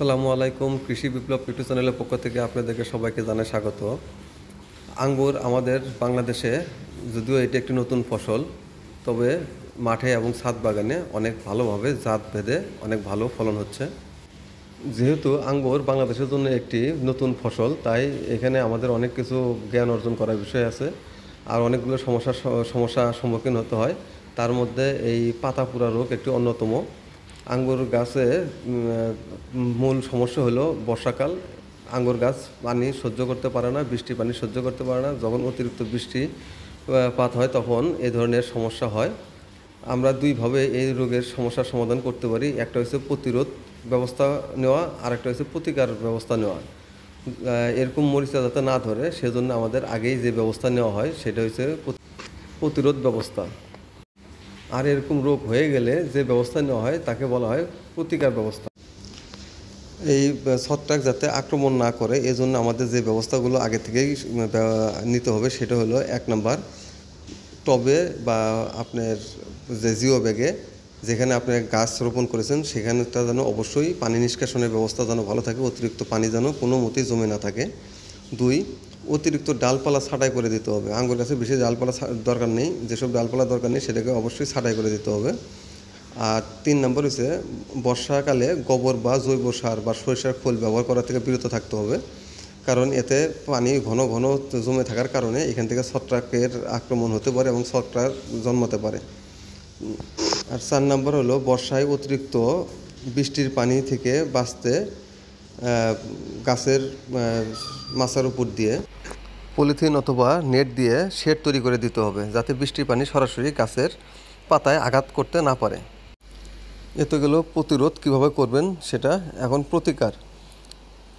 আসসালামু আলাইকুম। কৃষি বিপ্লব ইউটিউব চ্যানেলের পক্ষ থেকে আপনাদেরকে সবাইকে জানাই স্বাগত। আঙ্গুর আমাদের বাংলাদেশে যদিও এটি একটি নতুন ফসল, তবে মাঠে এবং ছাদ বাগানে অনেক ভালোভাবে জাত ভেদে অনেক ভালো ফলন হচ্ছে। যেহেতু আঙ্গুর বাংলাদেশের জন্য একটি নতুন ফসল, তাই এখানে আমাদের অনেক কিছু জ্ঞান অর্জন করার বিষয় আছে, আর অনেকগুলো সমস্যার সম্মুখীন হতে হয়। তার মধ্যে এই পাতা পুরা রোগ একটি অন্যতম। আঙ্গুর গাছে মূল সমস্যা হলো বর্ষাকাল। আঙ্গুর গাছ পানি সহ্য করতে পারে না, বৃষ্টি পানি সহ্য করতে পারে না। যখন অতিরিক্ত বৃষ্টিপাত হয় তখন এই ধরনের সমস্যা হয়। আমরা দুইভাবে এই রোগের সমস্যার সমাধান করতে পারি। একটা হচ্ছে প্রতিরোধ ব্যবস্থা নেওয়া, আর একটা হচ্ছে প্রতিকার ব্যবস্থা নেওয়া। এরকম মরিচা যাতে না ধরে সেজন্য আমাদের আগেই যে ব্যবস্থা নেওয়া হয় সেটা হচ্ছে প্রতিরোধ ব্যবস্থা। আর এরকম রোগ হয়ে গেলে যে ব্যবস্থা নেওয়া হয় তাকে বলা হয় প্রতিকার ব্যবস্থা। এই ছত্রাক যাতে আক্রমণ না করে এজন্য আমাদের যে ব্যবস্থাগুলো আগে থেকেই নিতে হবে সেটা হলো, 1 নাম্বার, টবে বা আপনার যে জিও ব্যাগে যেখানে আপনি গাছ রোপণ করেছেন সেখানটা যেন অবশ্যই পানি নিষ্কাশনের ব্যবস্থা যেন ভালো থাকে, অতিরিক্ত পানি যেন কোনো মতেই জমে না থাকে। 2, অতিরিক্ত ডালপালা ছাঁটাই করে দিতে হবে। আঙ্গুর গাছে বেশি ডালপালা দরকার নেই, যেসব ডালপালা দরকার নেই সেটাকে অবশ্যই ছাঁটাই করে দিতে হবে। আর 3 নম্বর হচ্ছে বর্ষাকালে গোবর বা জৈব সার বা সরিষার খোল ব্যবহার করা থেকে বিরত থাকতে হবে, কারণ এতে পানি ঘন ঘন জমে থাকার কারণে এখান থেকে ছত্রাকের আক্রমণ হতে পারে এবং ছত্রাক জন্মাতে পারে। আর 4 নম্বর হলো বর্ষায় অতিরিক্ত বৃষ্টির পানি থেকে বাঁচতে গাছের মাচার উপর দিয়ে পলিথিন অথবা নেট দিয়ে শেড তৈরি করে দিতে হবে, যাতে বৃষ্টির পানি সরাসরি গাছের পাতায় আঘাত করতে না পারে। এতে গেল প্রতিরোধ কিভাবে করবেন সেটা। এখন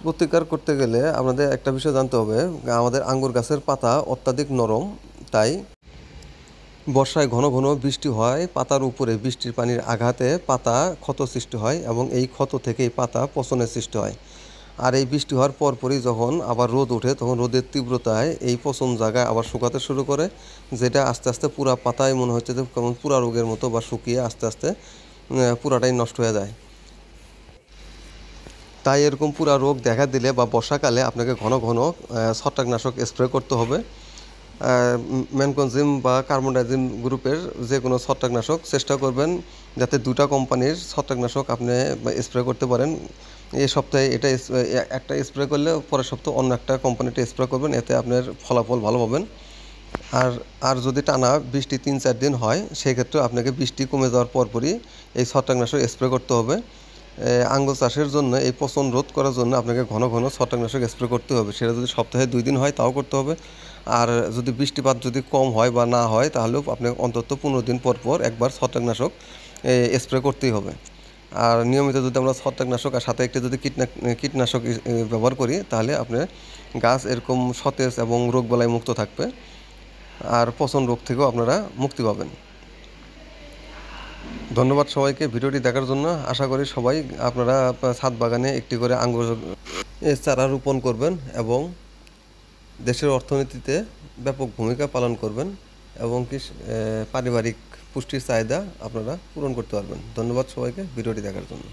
প্রতিকার করতে গেলে আমাদের একটা বিষয় জানতে হবে, আমাদের আঙ্গুর গাছের পাতা অত্যাধিক নরম, তাই বর্ষায় ঘন ঘন বৃষ্টি হয়, পাতার উপরে বৃষ্টির পানির আঘাতে পাতা ক্ষত সৃষ্টি হয় এবং এই ক্ষত থেকেই পাতা পচনের সৃষ্টি হয়। আর এই বৃষ্টি হওয়ার পরপরই যখন আবার রোদ ওঠে তখন রোদের তীব্রতায় এই পচন জায়গায় আবার শুকাতে শুরু করে, যেটা আস্তে আস্তে পুরা পাতায় মনে হচ্ছে যে কেমন পুরা রোগের মতো বা শুকিয়ে আস্তে আস্তে পুরাটাই নষ্ট হয়ে যায়। তাই এরকম পুরা রোগ দেখা দিলে বা বর্ষাকালে আপনাকে ঘন ঘন ছত্রাকনাশক স্প্রে করতে হবে। ম্যানকোজিম বা কার্বনডাজিম গ্রুপের যে কোনো ছত্রাকনাশক চেষ্টা করবেন যাতে 2টা কোম্পানির ছত্রাকনাশক আপনি স্প্রে করতে পারেন। এই সপ্তাহে এটা একটা স্প্রে করলে পরের সপ্তাহে অন্য একটা কোম্পানিটা স্প্রে করবেন, এতে আপনার ফলাফল ভালো পাবেন। আর যদি টানা বৃষ্টি 3-4 দিন হয় সেক্ষেত্রে আপনাকে বৃষ্টি কমে যাওয়ার পরপরই এই ছত্রাকনাশক স্প্রে করতে হবে। আঙ্গুর চাষের জন্য এই পচন রোধ করার জন্য আপনাকে ঘন ঘন ছত্রাকনাশক স্প্রে করতে হবে। সেটা যদি সপ্তাহে 2 দিন হয় তাও করতে হবে। আর যদি বৃষ্টিপাত যদি কম হয় বা না হয় তাহলেও আপনাকে অন্তত 15 দিন পর পর একবার ছত্রাকনাশক স্প্রে করতেই হবে। আর নিয়মিত যদি আমরা ছত্রাকনাশক আর সাথে একটি যদি কীটনাশক ব্যবহার করি তাহলে আপনার গাছ এরকম সতেজ এবং রোগবালাই মুক্ত থাকবে, আর পচন রোগ থেকেও আপনারা মুক্তি পাবেন। ধন্যবাদ সবাইকে ভিডিওটি দেখার জন্য। আশা করি সবাই আপনারা ছাদ বাগানে একটি করে আঙ্গুর চারা রোপণ করবেন এবং দেশের অর্থনীতিতে ব্যাপক ভূমিকা পালন করবেন এবং পারিবারিক পুষ্টির চাহিদা আপনারা পূরণ করতে পারবেন। ধন্যবাদ সবাইকে ভিডিওটি দেখার জন্য।